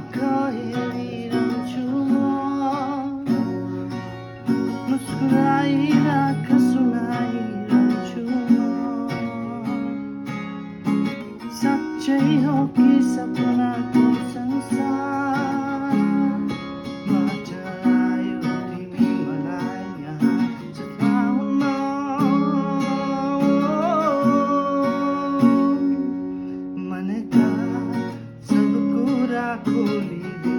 आँखा हेरिरहन्छु म मुस्कुराइराख सुनाइरहन्छु म साँच्चै हो कि सपनाको संसारबाट आयो तिमी मलाई यहाँ चुताउन मनका सब कुरा खोलिदे